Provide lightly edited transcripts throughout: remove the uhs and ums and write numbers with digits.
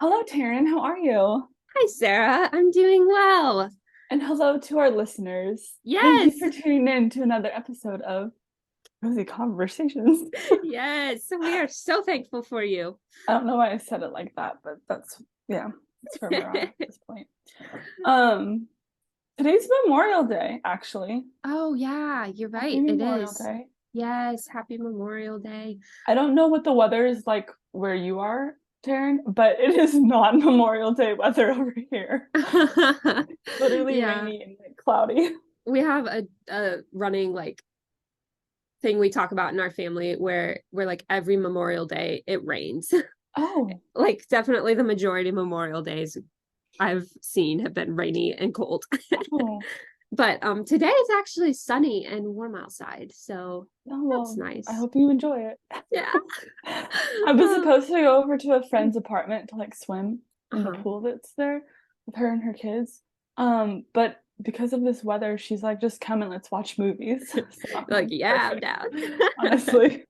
Hello, Terryn. How are you? Hi, Sarah. I'm doing well. And hello to our listeners. Thank you Yes. for tuning in to another episode of Cozy Conversations. Yes. We are so thankful for you. I don't know why I said it like that, but yeah, that's where we're at this point. Um, Today's Memorial Day, actually. Oh, yeah, you're Happy right. It Memorial is. Day. Yes. Happy Memorial Day. I don't know what the weather is like where you are, Taryn, but it is not Memorial Day weather over here. Literally Yeah. rainy and like cloudy. We have a running thing we talk about in our family where we're like every Memorial Day it rains. Oh, Like definitely the majority of Memorial Days I've seen have been rainy and cold. oh. But today is actually sunny and warm outside, so Oh, that's well, I nice. hope you enjoy it. Yeah. I was Oh, supposed to go over to a friend's apartment to like swim in the uh-huh. pool that's there with her and her kids. But because of this weather, she's like, just come and let's watch movies. So I'm Like, like, yeah, I'm perfect. down. Honestly.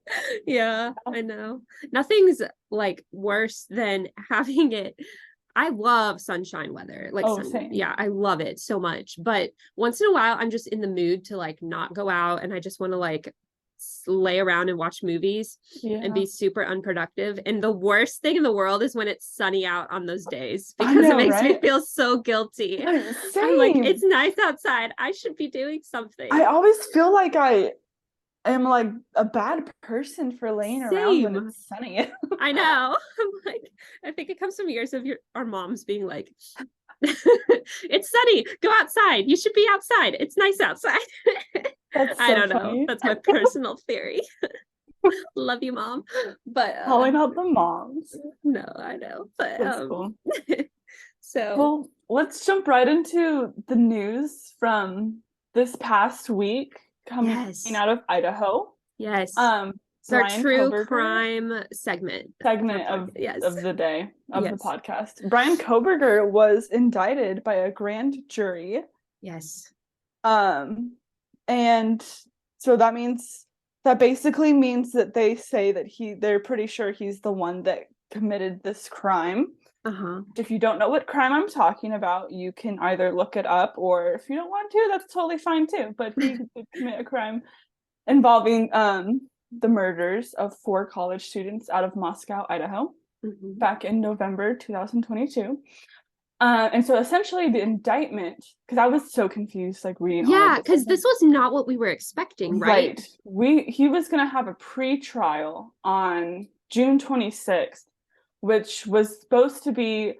Yeah, I know. Nothing's like worse than having it. I love sunshine weather. Oh, same. Yeah, I love it so much. But once in a while, I'm just in the mood to like not go out and I just want to like lay around and watch movies and Yeah. be super unproductive. And the worst thing in the world is when it's sunny out on those days I because it know, makes me right? feel so guilty. I'm like, it's Same. nice outside. I should be doing I something. always feel like I am like a bad person for laying around when Same. it's sunny. I know. I'm like, I think it comes from years of our moms being like, it's sunny, go outside. You should be outside. It's nice outside. That's I so don't know. funny. That's my personal theory. Love you, mom. But Calling out the moms. no, I know. But That's cool. so Well, let's jump right into the news from this past week coming yes. out of Idaho. Yes. Um, It's our Brian true Koberger crime segment of our segment podcast. Yes. of the day of the Yes. podcast. Brian Koberger was indicted by a grand jury. Yes. Um, and so that basically means that they say that they're pretty sure he's the one that committed this crime. Uh-huh. If you don't know what crime I'm talking about, you can either look it up, or if you don't want to, that's totally fine too. But he did commit a crime involving the murders of four college students out of Moscow, Idaho, Mm-hmm. back in November 2022. And so essentially the indictment, because I was so confused, like reading all of Yeah, this, I was because like, this was not what we were expecting, right? right, he was gonna have a pre-trial on June 26th, which was supposed to be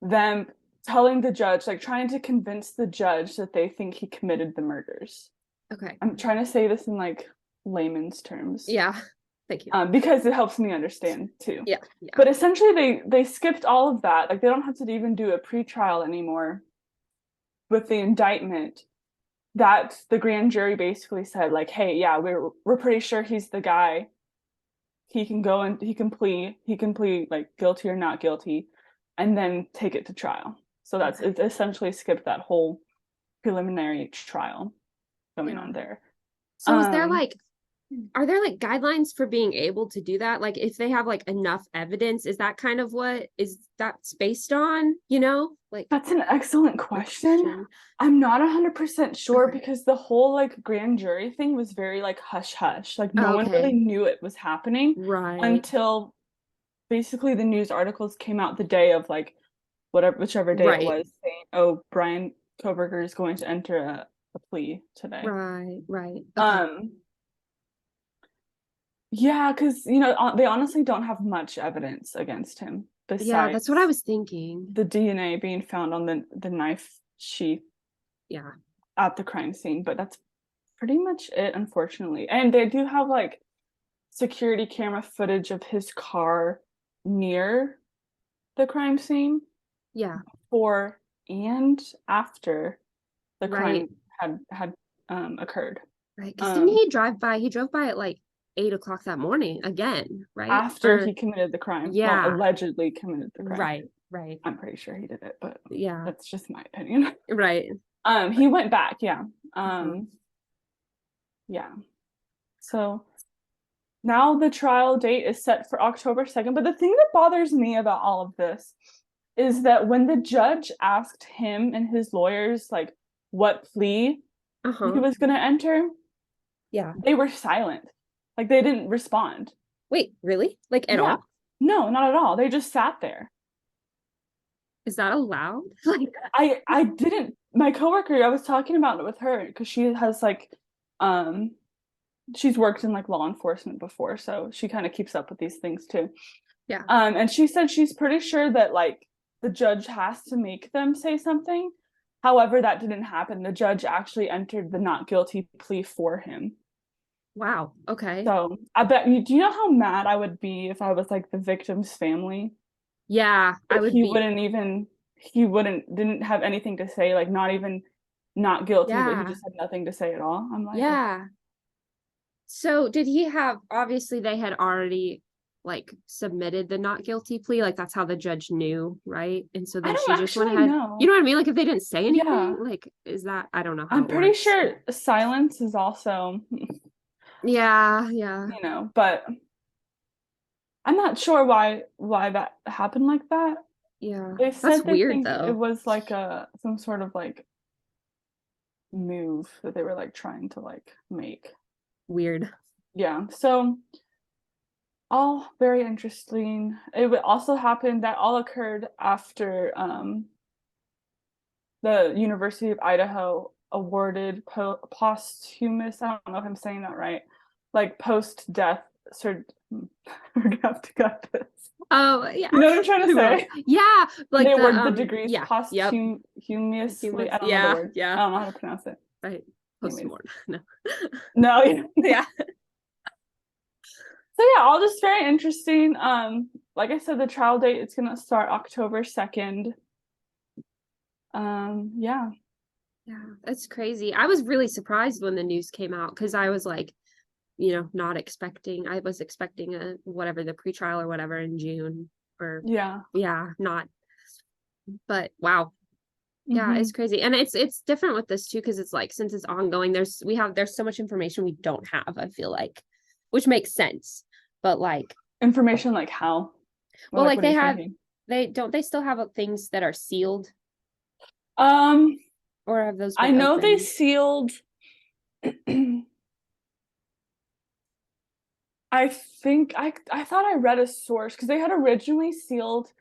them telling the judge, like trying to convince the judge that they think he committed the murders. Okay. I'm trying to say this in like layman's terms, Yeah. Thank you. because it helps me understand too. Yeah. Yeah. But essentially, they skipped all of that. Like they don't have to even do a pre-trial anymore with the indictment. That the grand jury basically said, like, hey, yeah, we're pretty sure he's the guy. He can go and he can plead like guilty or not guilty, and then take it to trial. So that's Okay. it. Essentially skipped that whole preliminary trial going Yeah. on there. So is there Um, like are there like guidelines for being able to do that? Like if they have like enough evidence, is that kind of what is that's based on, you know? Like that's an excellent the question. question. I'm not 100% sure Okay. because the whole like grand jury thing was very like hush hush. Like no one really Okay. knew it was happening Right. until basically the news articles came out the day of like whichever day it Right. was, saying, "Oh, Brian Koberger is going to enter a plea today." Right. Right. Okay. Um, yeah, because they honestly don't have much evidence against him Yeah, that's what I besides was thinking. the DNA being found on the knife sheath Yeah. at the crime scene, but that's pretty much it, unfortunately. And they do have like security camera footage of his car near the crime scene Yeah. before and after the Right. crime had occurred. Right. Because didn't Um, he drive by? He drove by at like 8 o'clock that morning again, right? After Or he committed the crime, well, yeah. allegedly committed the crime. Right. Right. I'm pretty sure he did it, but Yeah. that's just my opinion. Right. He went back, yeah. Uh-huh. Yeah. So now the trial date is set for October 2nd. But the thing that bothers me about all of this is that when the judge asked him and his lawyers, like, what plea he was going to enter, Yeah. they were silent. Like, they didn't respond. Wait, really? Like at all? No, not at all. They just sat there. Is that allowed? Like, I didn't. My coworker, I was talking about it with her because she has like, she's worked in like law enforcement before, so she kind of keeps up with these things too. yeah. And she said she's pretty sure that like the judge has to make them say something. However, that didn't happen. The judge actually entered the not guilty plea for him. Wow. Okay. So I bet you, do you know how mad I would be if I was like the victim's family? Yeah, I would He be. didn't have anything to say, like not even not guilty, but he Yeah. just had nothing to say at all. I'm like, Yeah. So did he have, obviously they had already like submitted the not guilty plea, like that's how the judge knew, right? And so I then don't she just went actually ahead. know. You know what I mean? Like if they didn't say Yeah. anything, like is that, I don't know how I'm it pretty works. sure silence is also, Yeah, yeah. but I'm not sure why that happened like that. Yeah. They That's said they weird think it though. was like a some sort of like move that they were like trying to like make. Weird. Yeah. So all very interesting. It would also happen that all occurred after the University of Idaho awarded posthumous, I don't know if I'm saying that right, like post death cert we're gonna have to cut this. Oh yeah. You know what I'm trying to We will. say? Yeah, They like award the degrees yeah, yep. posthumously. I don't know the Yeah, word. yeah. I don't know how to pronounce it. Right. Anyways. Postmortem. No. No, yeah. Yeah. So yeah, all just very interesting. Like I said, the trial date it's gonna start October 2nd. Yeah. Yeah, that's crazy. I was really surprised when the news came out because I was like, not expecting. I was expecting a whatever the pretrial or whatever in June or Yeah. yeah, not. But wow. Yeah, Mm-hmm. it's crazy. And it's different with this too because it's like since it's ongoing, there's so much information we don't have, I feel like, which makes sense. But like Information like how? Well, well, like like what are they you have thinking? they still have things that are sealed Um, or have those I been know they opened? sealed I think I thought I read a source because they had originally sealed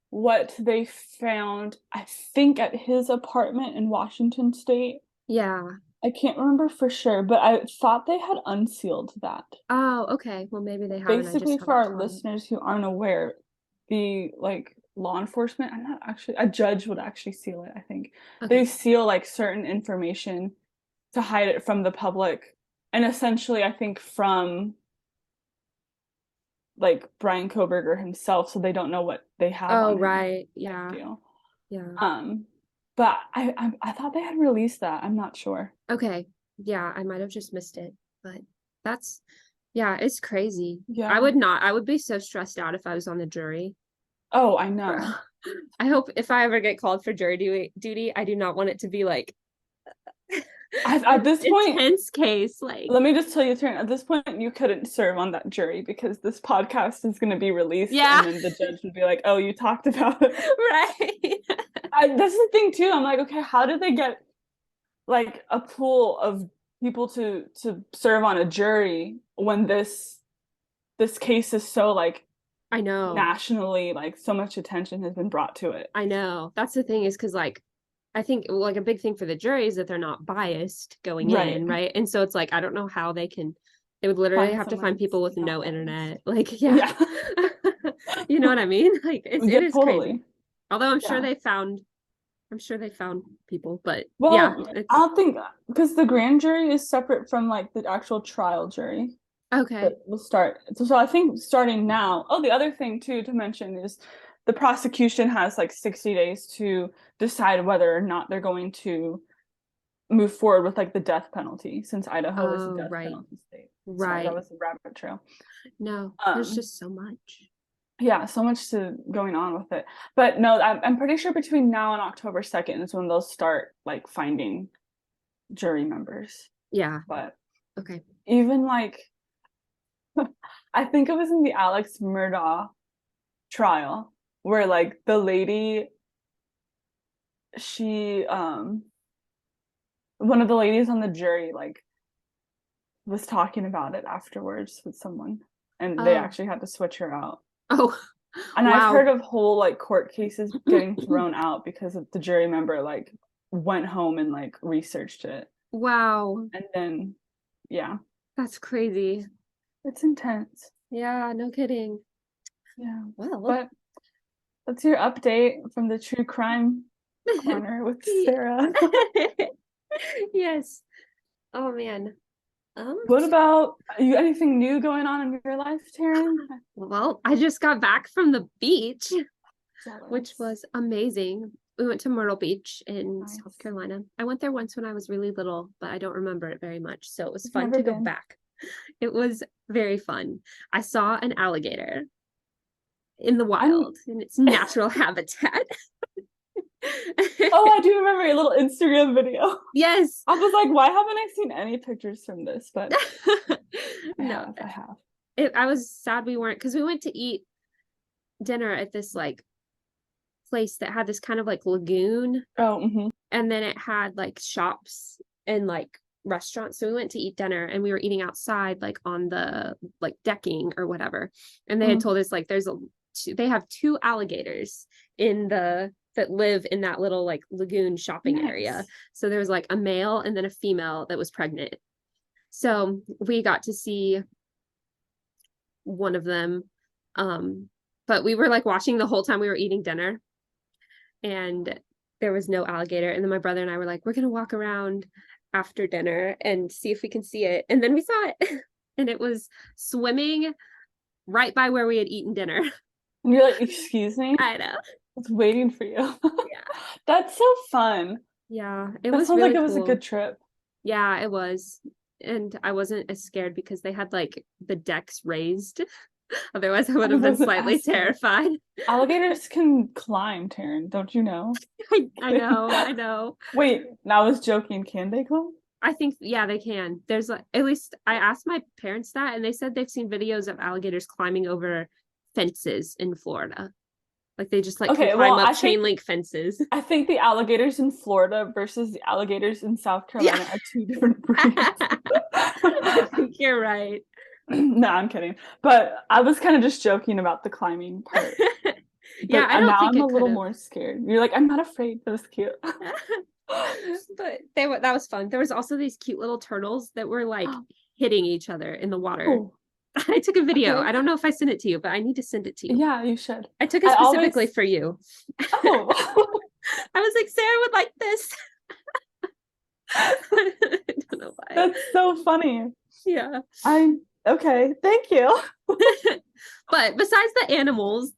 what they found, I think, at his apartment in Washington State. Yeah. I can't remember for sure, but I thought they had unsealed that. Oh, okay. Well, maybe they haven't. I just Basically, for haven't our caught it. listeners who aren't aware, the like law enforcement, I'm not actually, a judge would actually seal it, I think. They Okay. seal like certain information to hide it from the public. And essentially, I think from like Brian Koberger himself, so they don't know what they have Oh, on him right. type Yeah. deal. Yeah. But I thought they had released that. I'm not sure. Okay. Yeah, I might have just missed it, but that's yeah, it's crazy. Yeah. I would be so stressed out if I was on the jury. Oh, I know. I hope if I ever get called for jury duty, I do not want it to be like At this point, intense case. Like, let me just tell you, Terryn, at this point, you couldn't serve on that jury because this podcast is going to be released, yeah, and then the judge would be like, "Oh, you talked about it." right. That's the thing too. I'm like, okay, how did they get like a pool of people to serve on a jury when this case is so like I know. nationally, like so much attention has been brought to it. I know. That's the thing is because like I think like a big thing for the jury is that they're not biased going Right. in, right? And so it's like I don't know how they would literally Find have to someone find people with that's not no biased. internet. Like, yeah. Yeah. You know what I mean? Like it Yeah, is crazy. totally. Although Yeah. I'm sure they found people, but yeah, Well, I it's don't think because the grand jury is separate from like the actual trial jury that okay. will start. So I think starting now. Oh, the other thing too to mention is the prosecution has like 60 days to decide whether or not they're going to move forward with like the death penalty since Idaho is a Oh, death right. penalty state. Sorry, that Right. was a rabbit trail. No, there's Um, just so much. yeah, so much to going on with it. But no, I'm pretty sure between now and October 2nd is when they'll start like finding jury members. Yeah. But Okay. even like I think it was in the Alex Murdaugh trial where like the lady, she one of the ladies on the jury like was talking about it afterwards with someone, and they Oh. actually had to switch her out. Oh. And I've Wow. heard of whole like court cases getting thrown out because of the jury member like went home and like researched it. Wow. And then yeah, That's crazy. it's intense. Yeah, no kidding. Yeah. Well. But that's your update from the true crime corner with Sarah. Yes. Oh man. What about you? Anything new going on in your life, Terryn? Well, I just got back from the beach, which Jealous. was amazing. We went to Myrtle Beach in Nice. South Carolina. I went there once when I was really little, but I don't remember it very much. So it was I've fun never to go been. back. It was very fun. I saw an alligator in the I'm wild in its natural habitat. Oh, I do remember your little Instagram video. Yes. I was like, why haven't I seen any pictures from this? But No, I have. I was sad we weren't, because we went to eat dinner at this like place that had this kind of like lagoon, Oh, and then it had like shops and like restaurants. So we went to eat dinner and we were eating outside like on the like decking or whatever, and they had told us like they have two alligators in the that live in that little like lagoon shopping nice. area. So there was like a male and then a female that was pregnant. So we got to see one of them. But we were like watching the whole time we were eating dinner, and there was no alligator. And then my brother and I were like, we're gonna walk around after dinner and see if we can see it. And then we saw it, and it was swimming right by where we had eaten dinner. And you're like, excuse me? I know. I was waiting for you. Yeah. That's so fun. Yeah, it That was sounds really like it was cool. a good trip. Yeah, it was. And I wasn't as scared because they had like the decks raised. Otherwise, I would have been slightly terrified. Alligators can climb, Terryn. Don't you know? I know. Wait, now I was joking. Can they climb? I think, yeah, they can. There's like, at least I asked my parents that, and they said they've seen videos of alligators climbing over fences in Florida. Like they just like can climb up chain link fences. I think the alligators in Florida versus the alligators in South Carolina are two different breeds. I think you're right. No, I'm kidding. But I was kind of just joking about the climbing part. Yeah, I don't now think I'm a little more scared. You're like, I'm not afraid. That was cute. But that was fun. There was also these cute little turtles that were like hitting each other in the water. Oh. I took a video. Okay. I don't know if I sent it to you, but I need to send it to you. Yeah, you should. I took it specifically for you. Oh. I was like, Sarah would like this. I don't know why. That's so funny. Yeah. Okay. Thank you. But besides the animals,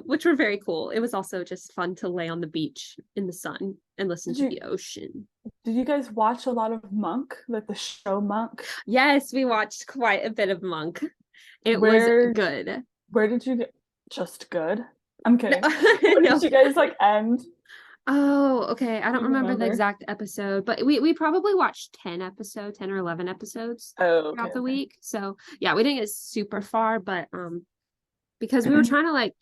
which were very cool, it was also just fun to lay on the beach in the sun and listen to the ocean. Did you guys watch a lot of Monk, like the show Monk? Yes, we watched quite a bit of Monk. It was good. Where did you get? Just good? I'm kidding. Where did you guys like end? Oh, okay. I don't remember the exact episode, but we probably watched 10 or 11 episodes throughout the week. So yeah, we didn't get super far, but because we were trying to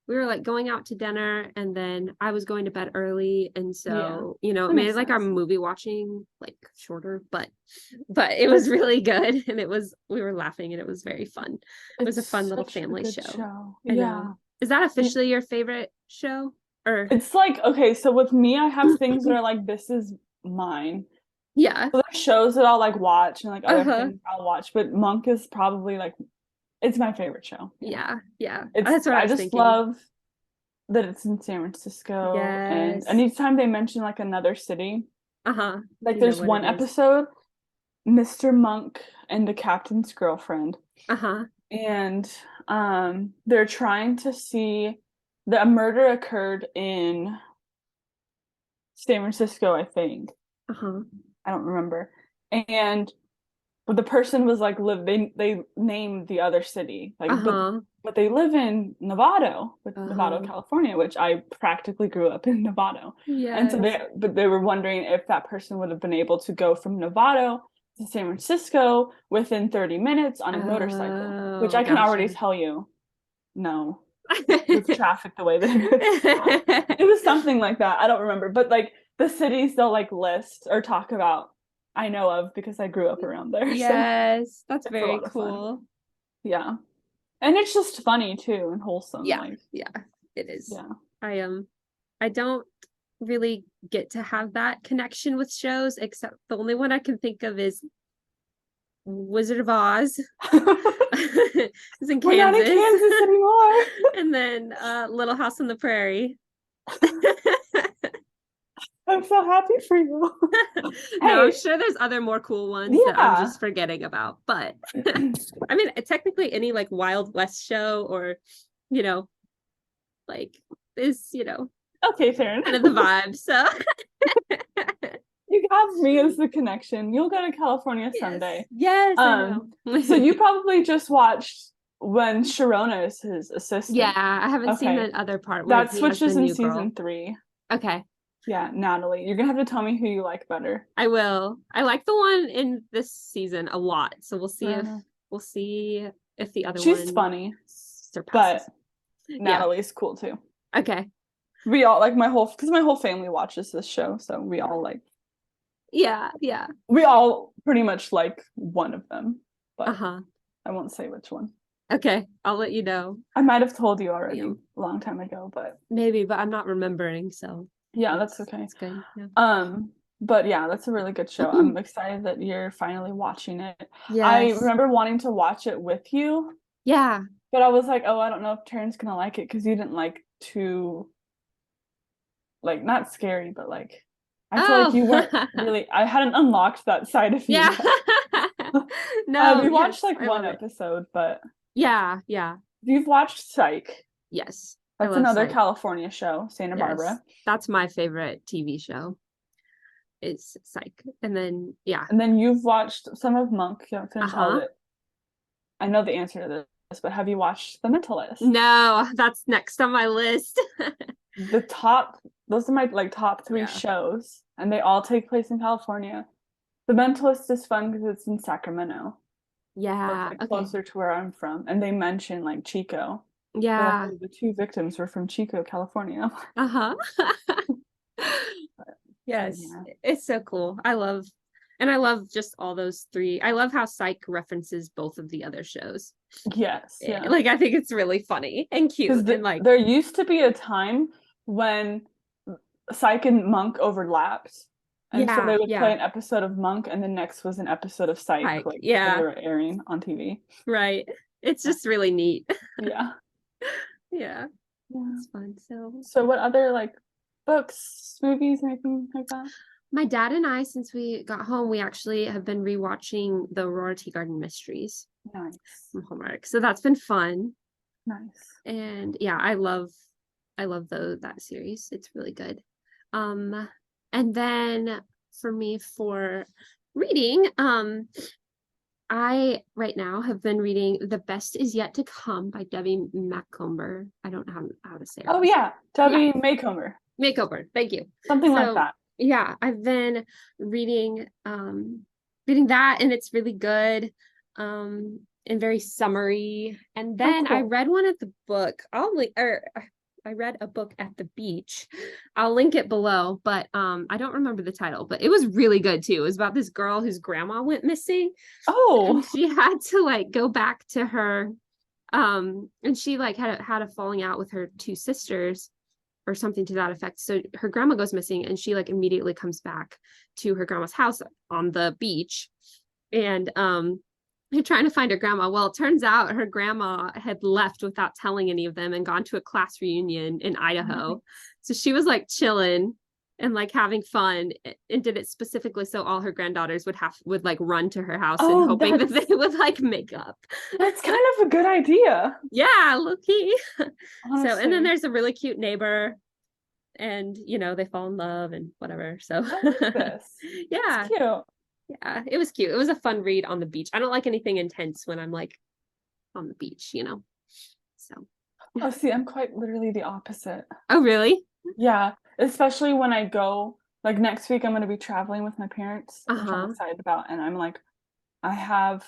we were like going out to dinner, and then I was going to bed early, and so it made like our movie watching like shorter, but it was really good, and we were laughing, and it was very fun. It was a fun little family show. Yeah. Is that officially your favorite show? Or it's like, okay, so with me, I have things that are like, this is mine. Yeah. So there's shows that I'll like watch and like other things I'll watch, but Monk is probably like, it's my favorite show. Yeah. That's what I was thinking. Love that it's in San Francisco. Yes. And anytime they mention like another city, like there's one episode, Mr. Monk and the captain's girlfriend. And they're trying to see, a murder occurred in San Francisco, I think. I don't remember. And the person was like, they named the other city, like, but they live in Novato, California, which I practically grew up in Novato. Yeah. And so they were wondering if that person would have been able to go from Novato to San Francisco within 30 minutes on a motorcycle, which I can already tell you, no, with traffic the way that it was something like that. I don't remember, but like the cities they'll like list or talk about, I know of because I grew up around there. Yes, so that's very cool. Yeah. And it's just funny too and wholesome. Yeah, yeah, it is. Yeah. I don't really get to have that connection with shows, except the only one I can think of is Wizard of Oz. It's in Kansas. We're not in Kansas anymore. And then Little House on the Prairie. I'm so happy for you. No, I'm sure there's other more cool ones that I'm just forgetting about. But I mean, technically any like Wild West show or, you know, like is, you know, okay, Terryn. Kind of the vibe. So you have me as the connection. You'll go to California someday. Yes, I know. So you probably just watched when Sharona is his assistant. Yeah, I haven't seen the other part. That switches in season 3. Okay. Yeah, Natalie. You're gonna have to tell me who you like better. I will. I like the one in this season a lot. So we'll see if the other one. She's funny. Surpasses. But Natalie's cool too. Okay. We all like my whole family watches this show, so we all like. Yeah. We all pretty much like one of them, but I won't say which one. Okay, I'll let you know. I might have told you already a long time ago, but maybe, but I'm not remembering, so. Yeah, that's okay. That's good. Yeah. But yeah, that's a really good show. I'm excited that you're finally watching it. Yes. I remember wanting to watch it with you. Yeah. But I was like, oh, I don't know if Terryn's gonna like it because you didn't like too, like, not scary, but like, I feel like you weren't really. I hadn't unlocked that side of you. Yeah. No, we watched like one episode, but yeah. You've watched Psych. Yes. That's another California show, Santa Barbara. That's my favorite TV show. It's Psych. And then, And then you've watched some of Monk. You haven't finished all of it. I know the answer to this, but have you watched The Mentalist? No, that's next on my list. Those are my like top 3 shows, and they all take place in California. The Mentalist is fun because it's in Sacramento. Yeah. It's like closer to where I'm from. And they mention like Chico. Yeah. The 2 victims were from Chico, California. Yes. It's so cool. I love just all those 3. I love how Psych references both of the other shows. Yes. Yeah. Like I think it's really funny and cute. And like there used to be a time when Psych and Monk overlapped. And so they would play an episode of Monk and the next was an episode of Psych. Like they were airing on TV. Right. It's just really neat. Yeah. It's fun. So what other like books, movies, anything like that? My dad and I, since we got home, we actually have been rewatching the Aurora Tea Garden Mysteries. Nice. From Hallmark. So that's been fun. Nice. And I love that series. It's really good. And then for me for reading, I right now have been reading The Best Is Yet to Come by Debbie Macomber. I don't know how to say it. Oh yeah, Debbie Macomber. Macomber, thank you. Something like that. Yeah, I've been reading that, and it's really good, and very summery. And then I read one at the book. I read a book at the beach. I'll link it below, but I don't remember the title, but it was really good too. It was about this girl whose grandma went missing. Oh. And she had to like go back to her and she like had a falling out with her 2 sisters or something to that effect. So her grandma goes missing and she like immediately comes back to her grandma's house on the beach. And they're trying to find her grandma. Well, it turns out her grandma had left without telling any of them and gone to a class reunion in Idaho. So she was like chilling and like having fun and did it specifically so all her granddaughters would like run to her house and hoping that they would like make up. That's kind of a good idea. Yeah, low-key. So, and then there's a really cute neighbor and, they fall in love and whatever. So I like this. Yeah. It's cute. Yeah, it was cute. It was a fun read on the beach. I don't like anything intense when I'm like on the beach, So. Oh, see, I'm quite literally the opposite. Oh, really? Yeah, especially when I go, like next week, I'm going to be traveling with my parents, which I'm excited about. And I'm like, I have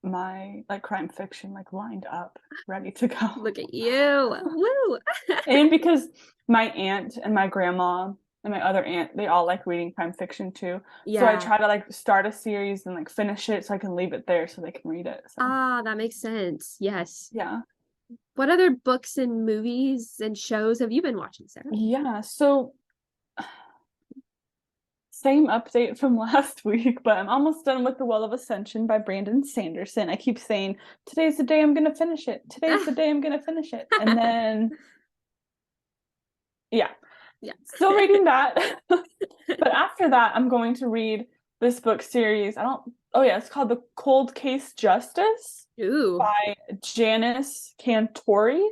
my like crime fiction like lined up, ready to go. Look at you. Woo. And because my aunt and my grandma and my other aunt, they all like reading crime fiction too. So I try to like start a series and like finish it so I can leave it there so they can read it. So. Ah, that makes sense. Yes. Yeah. What other books and movies and shows have you been watching, Sarah? Yeah, so same update from last week, but I'm almost done with The Well of Ascension by Brandon Sanderson. I keep saying, today's the day I'm gonna finish it. Today's the day I'm gonna finish it. And then yeah. Still reading that. But after that, I'm going to read this book series. It's called The Cold Case Justice. Ooh. By Janice Cantori.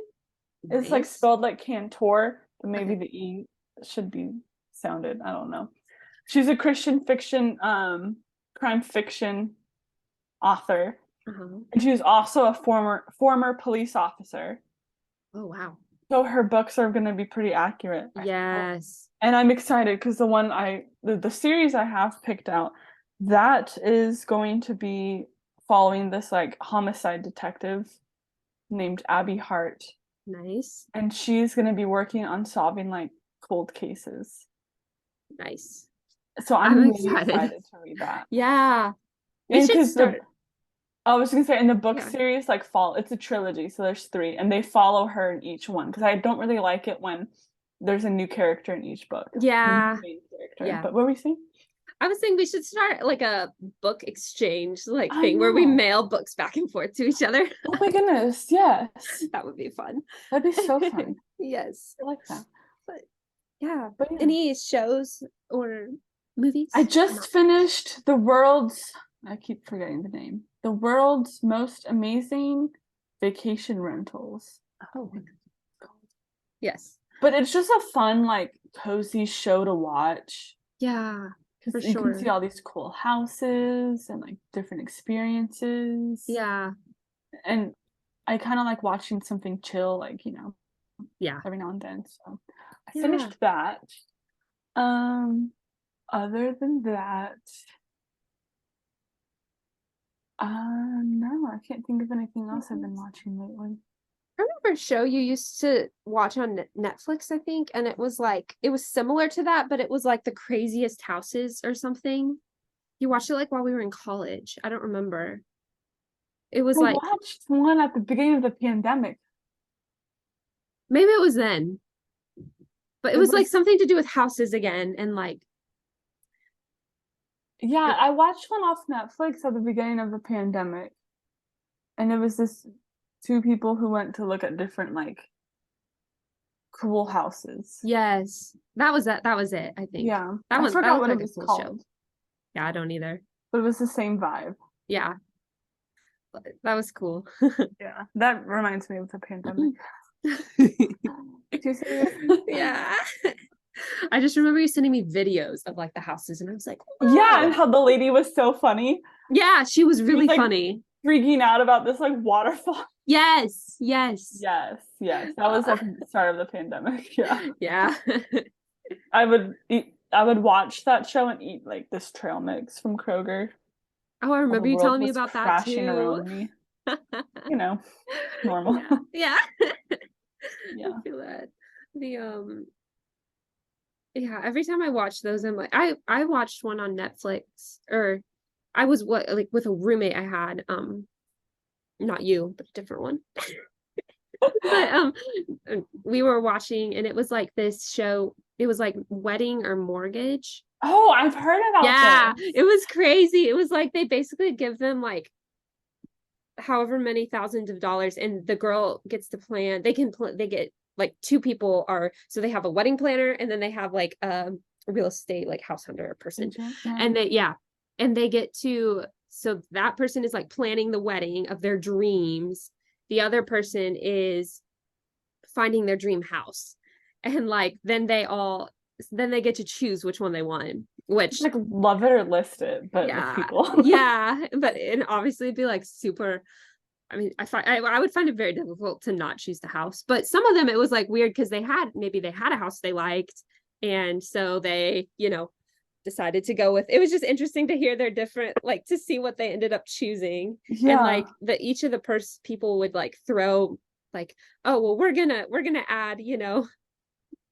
Nice. It's like spelled like Cantor, but maybe the E should be sounded. I don't know. She's a Christian fiction, crime fiction author. And she was also a former police officer. Oh, wow. So her books are going to be pretty accurate. Yes. And I'm excited because the series I have picked out, that is going to be following this like homicide detective named Abby Hart. Nice. And she's going to be working on solving like cold cases. Nice. So I'm really excited to read that. Yeah. And because I was gonna say in the book series, like it's a trilogy, so there's 3, and they follow her in each one. Because I don't really like it when there's a new character in each book. Yeah. Yeah. But what were we saying? I was saying we should start like a book exchange thing where we mail books back and forth to each other. Oh my goodness, yes. That would be fun. That'd be so fun. Yes. I like that. But yeah. Any shows or movies? I just finished I keep forgetting the name. The World's Most Amazing Vacation Rentals. Oh. Yes. But it's just a fun, like, cozy show to watch. Yeah. Because you can see all these cool houses and like different experiences. Yeah. And I kind of like watching something chill, like, yeah, every now and then. So I finished that. Other than that, no, I can't think of anything else I've been watching lately. I remember a show you used to watch on Netflix, I think, and it was similar to that, but it was like The Craziest Houses or something. You watched it like while we were in college. I don't remember. It was I watched one at the beginning of the pandemic. Maybe it was then. But it was like something to do with houses again, and like. Yeah, I watched one off Netflix at the beginning of the pandemic. And it was this 2 people who went to look at different like cool houses. Yes. That was it, I think. Yeah. I forgot what it was called. Show. Yeah, I don't either. But it was the same vibe. Yeah. That was cool. Yeah. That reminds me of the pandemic. Too serious? Yeah. I just remember you sending me videos of like the houses, and I was like, wow. Yeah, and how the lady was so funny. Yeah, she was really funny. Freaking out about this like waterfall. Yes. That was like the start of the pandemic. Yeah. I would watch that show and eat like this trail mix from Kroger. Oh, I remember you telling me about that too. Around me. Normal. Yeah. Yeah. I feel that. Yeah, every time I watch those, I'm like, I watched one on Netflix, or I was with a roommate I had, not you, but a different one. But we were watching, and it was like this show. It was like Wedding or Mortgage. Oh, I've heard about this. It was crazy. It was like they basically give them like however many thousands of dollars, and the girl gets to plan. They get like 2 people so they have a wedding planner, and then they have like a real estate like house hunter person. And they get to, so that person is like planning the wedding of their dreams. The other person is finding their dream house. And like then they get to choose which one they want, which like love it or list it, but with people. Yeah, but and obviously it'd be like super. I mean, I would find it very difficult to not choose the house, but some of them it was like weird because maybe they had a house they liked, and so they decided to go with. It was just interesting to hear their different, like, to see what they ended up choosing. Yeah. And like each of the people would like throw like, oh well, we're gonna add,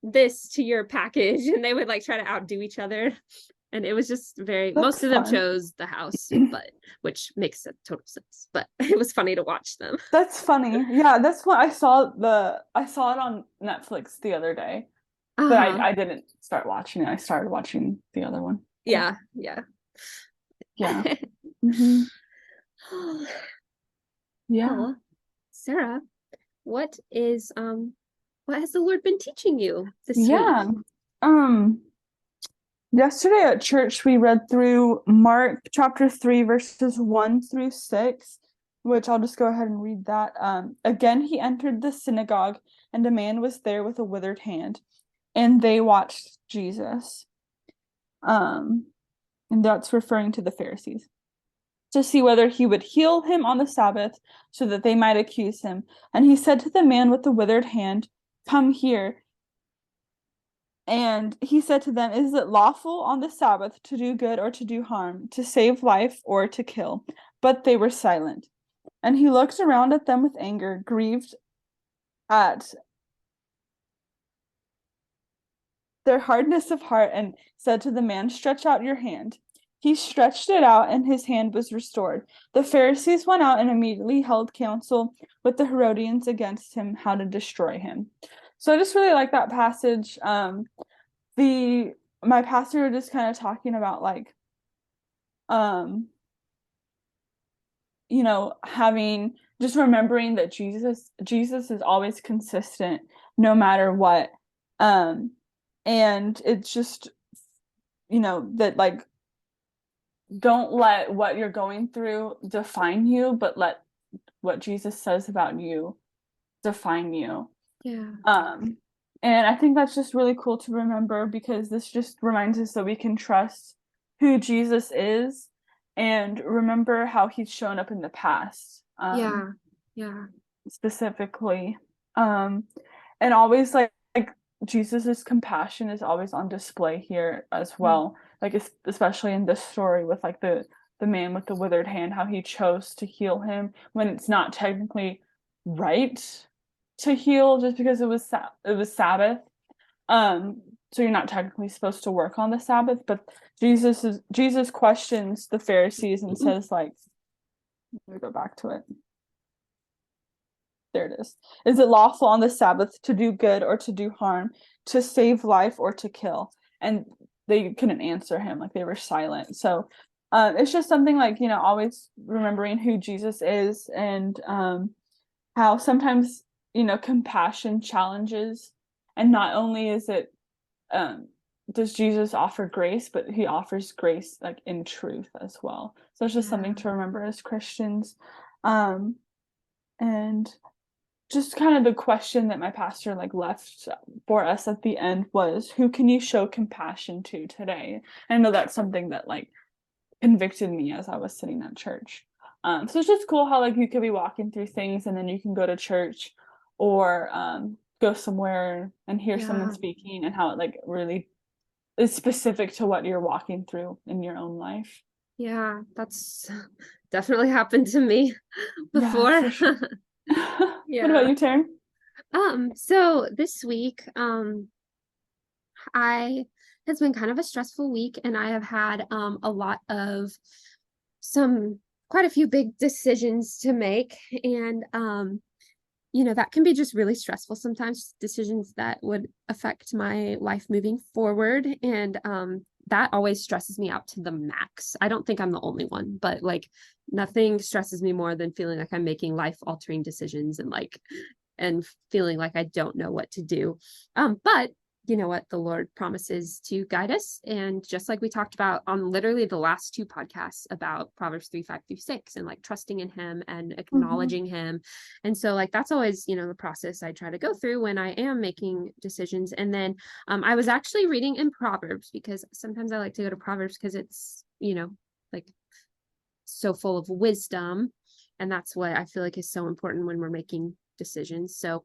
this to your package, and they would like try to outdo each other. And it was just most of them chose the house, but which makes a total sense. But it was funny to watch them. That's funny. Yeah, that's what I saw it on Netflix the other day. But I didn't start watching it. I started watching the other one. Yeah. Mm-hmm. Yeah. Well, Sarah, what has the Lord been teaching you this week? Yesterday at church we read through Mark chapter 3 verses 1 through 6, which I'll just go ahead and read that. Again he entered the synagogue, and a man was there with a withered hand, and they watched Jesus. And that's referring to the Pharisees, to see whether he would heal him on the Sabbath, so that they might accuse him. And he said to the man with the withered hand, "Come here." And he said to them, "Is it lawful on the Sabbath to do good or to do harm, to save life or to kill?" But they were silent. And he looked around at them with anger, grieved at their hardness of heart, and said to the man, "Stretch out your hand." He stretched it out, and his hand was restored. The Pharisees went out and immediately held counsel with the Herodians against him, how to destroy him. So I just really like that passage. My pastor was just kind of talking about like, having, just remembering that Jesus is always consistent no matter what. And it's just, that like, don't let what you're going through define you, but let what Jesus says about you define you. Yeah. And I think that's just really cool to remember, because this just reminds us that we can trust who Jesus is and remember how he's shown up in the past. Yeah. Specifically. And always like Jesus's compassion is always on display here as well. Like especially in this story with like the man with the withered hand, how he chose to heal him when it's not technically right to heal, just because it was Sabbath. So you're not technically supposed to work on the Sabbath, but Jesus questions the Pharisees and says like, let me go back to it. There it is. Is it lawful on the Sabbath to do good or to do harm, to save life or to kill? And they couldn't answer him, like they were silent. So it's just something like, always remembering who Jesus is, and how sometimes, compassion challenges. And not only is it, does Jesus offer grace, but he offers grace like in truth as well. So it's just something to remember as Christians. And just kind of the question that my pastor like left for us at the end was, who can you show compassion to today? And I know that's something that like convicted me as I was sitting at church. So it's just cool how like you could be walking through things, and then you can go to church or go somewhere and hear someone speaking, and how it like really is specific to what you're walking through in your own life. Yeah, that's definitely happened to me before. Yeah, for sure. What about you, Terryn? So this week, it's been kind of a stressful week, and I have had a lot of quite a few big decisions to make, and that can be just really stressful sometimes, decisions that would affect my life moving forward, and that always stresses me out to the max. I don't think I'm the only one, but like nothing stresses me more than feeling like I'm making life altering decisions and feeling like I don't know what to do. But you know what? The Lord promises to guide us. And just like we talked about on literally the last two podcasts about Proverbs 3:5-6, and like trusting in him and acknowledging him. And so like, that's always, the process I try to go through when I am making decisions. And then I was actually reading in Proverbs, because sometimes I like to go to Proverbs because it's, like so full of wisdom. And that's what I feel like is so important when we're making decisions. So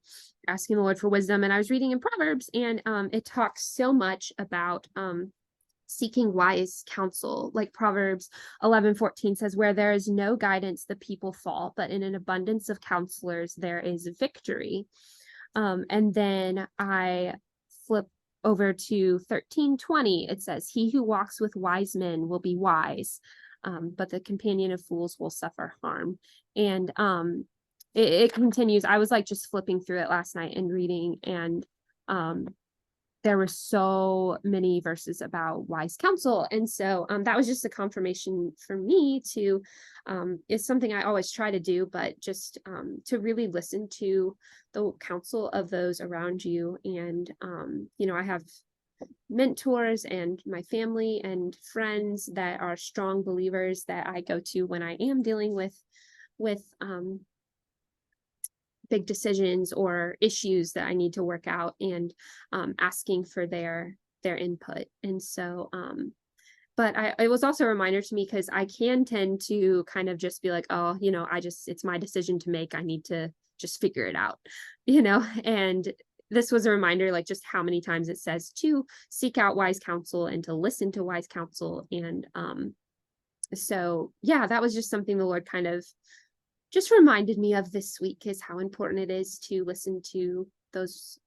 asking the Lord for wisdom. And I was reading in Proverbs, and it talks so much about seeking wise counsel. Like Proverbs 11:14 says, where there is no guidance, the people fall, but in an abundance of counselors, there is victory. And then I flip over to 13:20. It says, he who walks with wise men will be wise, but the companion of fools will suffer harm. And it continues. I was like just flipping through it last night and reading, and there were so many verses about wise counsel. And so that was just a confirmation for me to, it's something I always try to do, but just to really listen to the counsel of those around you. And, I have mentors and my family and friends that are strong believers that I go to when I am dealing with big decisions or issues that I need to work out, and asking for their input. And so but it was also a reminder to me, because I can tend to kind of just be like, oh, it's my decision to make, I need to just figure it out, and this was a reminder, like just how many times it says to seek out wise counsel and to listen to wise counsel. And so yeah, that was just something the Lord kind of just reminded me of this week, is how important it is to listen to those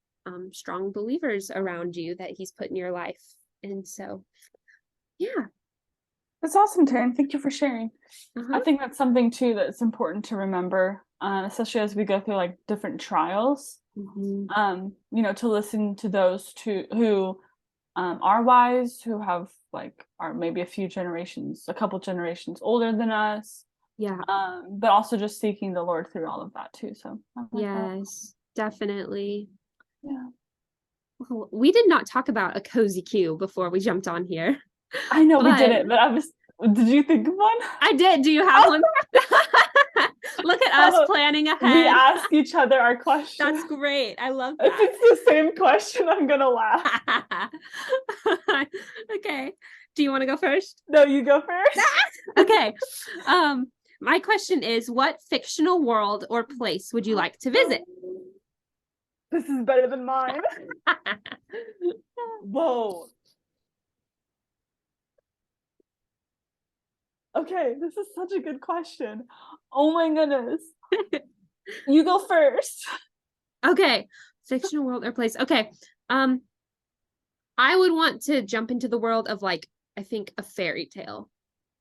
strong believers around you that he's put in your life. And so, yeah. That's awesome, Terryn. Thank you for sharing. I think that's something too that's important to remember, especially as we go through like different trials. To listen to those who are wise, who are maybe a couple generations older than us. Yeah. But also just seeking the Lord through all of that too. So yes, definitely. Yeah. Well, we did not talk about a cozy cue before we jumped on here. I know we didn't, but did you think of one? I did. Do you have one? Look at us planning ahead. We ask each other our questions. That's great. I love that. If it's the same question, I'm gonna laugh. Okay. Do you want to go first? No, you go first. Okay. My question is, what fictional world or place would you like to visit? This is better than mine. Whoa. Okay, this is such a good question. Oh my goodness. You go first. Okay. Fictional world or place. Okay. I would want to jump into the world of I think a fairy tale.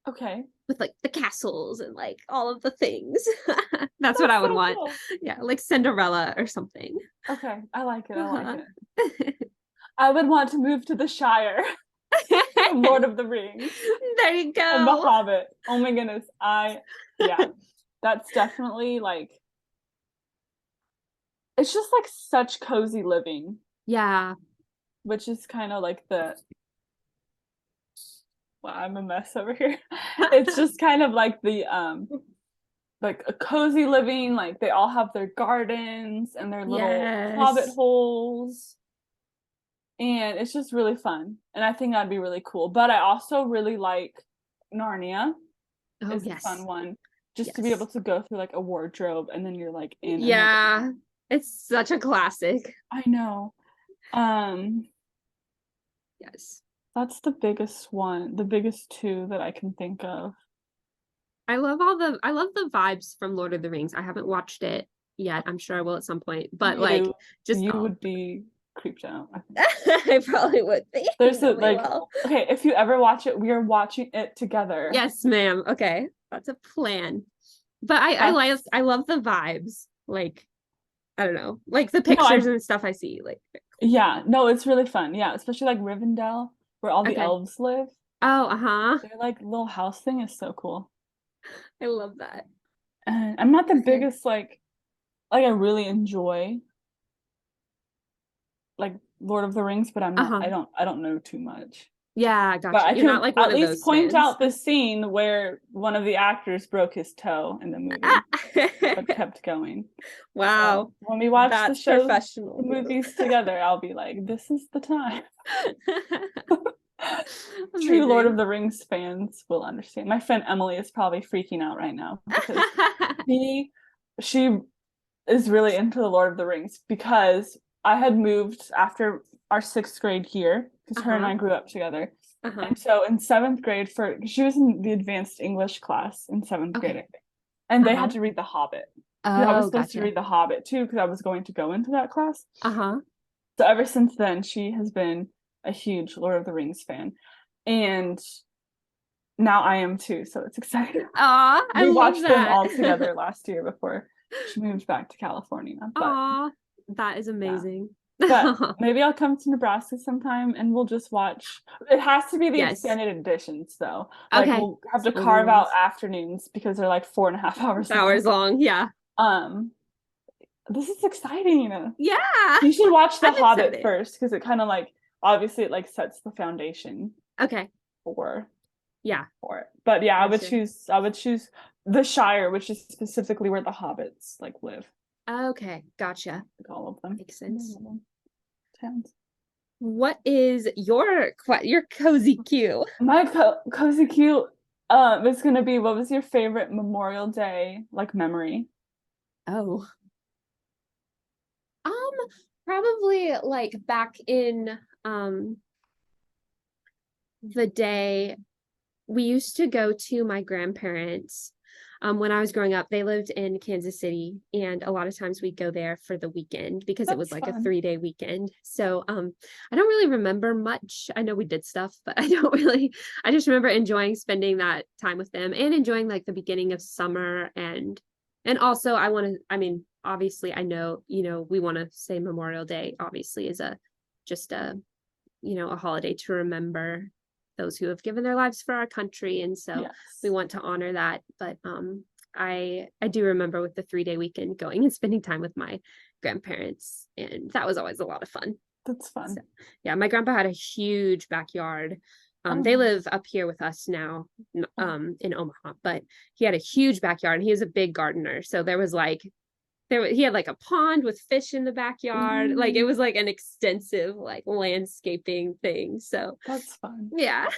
Okay. With the castles and all of the things. That's what I would want. Cool. Yeah, like Cinderella or something. Okay, I like it. I would want to move to the Shire. Lord of the Rings. There you go. And The Hobbit. Oh my goodness. That's definitely it's just such cozy living. Yeah. Which is kind of wow, I'm a mess over here. It's just kind of the a cozy living, they all have their gardens and their little hobbit holes. And it's just really fun. And I think that'd be really cool. But I also really like Narnia. Oh, it's a fun one. Just to be able to go through a wardrobe and then you're in. Yeah. It's such a classic. I know. Yes. That's the biggest one, the biggest two that I can think of. I love the vibes from Lord of the Rings. I haven't watched it yet. I'm sure I will at some point. But you would be creeped out. I probably would be. There's okay, if you ever watch it, we are watching it together. Yes, ma'am. Okay. That's a plan. But I love the vibes. I don't know. The pictures and stuff I see. Yeah, no, it's really fun. Yeah, especially Rivendell, where all the elves live. Oh, Their little house thing is so cool. I love that. And I'm not the biggest I really enjoy Lord of the Rings, but I'm not I don't know too much. Yeah, gotcha. But I You're can not one at of least those point fans. out the scene where one of the actors broke his toe in the movie, but kept going. Wow. So when we watch the shows, the movies together, I'll be like, this is the time. True Lord of the Rings fans will understand. My friend Emily is probably freaking out right now because she is really into the Lord of the Rings, because I had moved after our 6th grade year, because her and I grew up together. And so in 7th grade, she was in the advanced English class in 7th grade, I think. And they had to read The Hobbit. I was supposed to read The Hobbit too, because I was going to go into that class. So ever since then, she has been a huge Lord of the Rings fan. And now I am too, so it's exciting. We watched them all together last year before she moved back to California. But that is amazing. But maybe I'll come to Nebraska sometime and we'll just watch. It has to be the extended editions, though. Like we'll have to carve out afternoons because they're like 4.5 hours long. Yeah. This is exciting. Yeah. You should watch The Hobbit first because it kind of like obviously it like sets the foundation. Okay. For it. But yeah, gotcha. I would choose the Shire, which is specifically where the hobbits like live. Okay, gotcha. Like all of them. Makes sense. Towns. What is your cozy Q? My cozy Q is gonna be, what was your favorite Memorial Day like memory? Probably like back in the day we used to go to my grandparents. When I was growing up, they lived in Kansas City, and a lot of times we'd go there for the weekend because it was like a 3-day weekend. So I don't really remember much. I know we did stuff, but I just remember enjoying spending that time with them and enjoying like the beginning of summer. And also obviously I know, we want to say Memorial Day obviously is a holiday to remember those who have given their lives for our country, and so we want to honor that. But I do remember with the 3-day weekend going and spending time with my grandparents, and that was always a lot of fun. That's fun. So, yeah, my grandpa had a huge backyard. They live up here with us now, in Omaha, but he had a huge backyard and he was a big gardener. So there was like he had like a pond with fish in the backyard. Like it was like an extensive like landscaping thing. So that's fun. Yeah.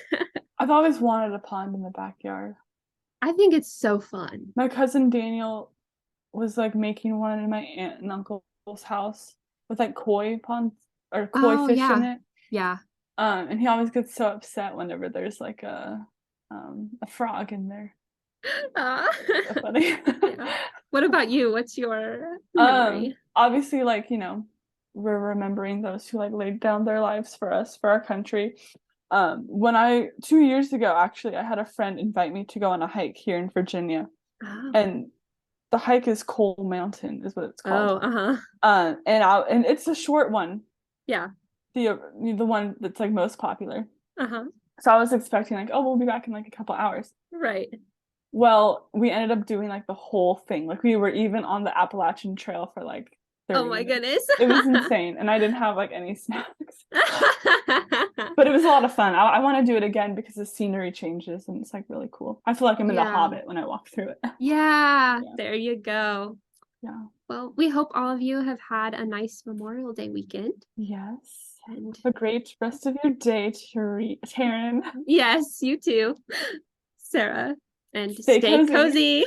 I've always wanted a pond in the backyard. I think it's so fun. My cousin Daniel was like making one in my aunt and uncle's house with like koi ponds or koi fish in it. Yeah. And he always gets so upset whenever there's like a frog in there. So funny. Yeah. What about you? What's your memory? Obviously, like, we're remembering those who like laid down their lives for us, for our country. 2 years ago, actually, I had a friend invite me to go on a hike here in Virginia. And the hike is Coal Mountain is what it's called. And it's a short one. Yeah. The one that's like most popular. So I was expecting like, we'll be back in like a couple hours. Right. Well, we ended up doing like the whole thing. Like we were even on the Appalachian Trail for like 30 minutes. Goodness. It was insane. And I didn't have like any snacks. But it was a lot of fun. I want to do it again because the scenery changes and it's like really cool. I feel like I'm in The Hobbit when I walk through it. Yeah, there you go. Yeah. Well, we hope all of you have had a nice Memorial Day weekend. Yes. And have a great rest of your day, Terryn. Yes, you too, Sarah. And stay cozy.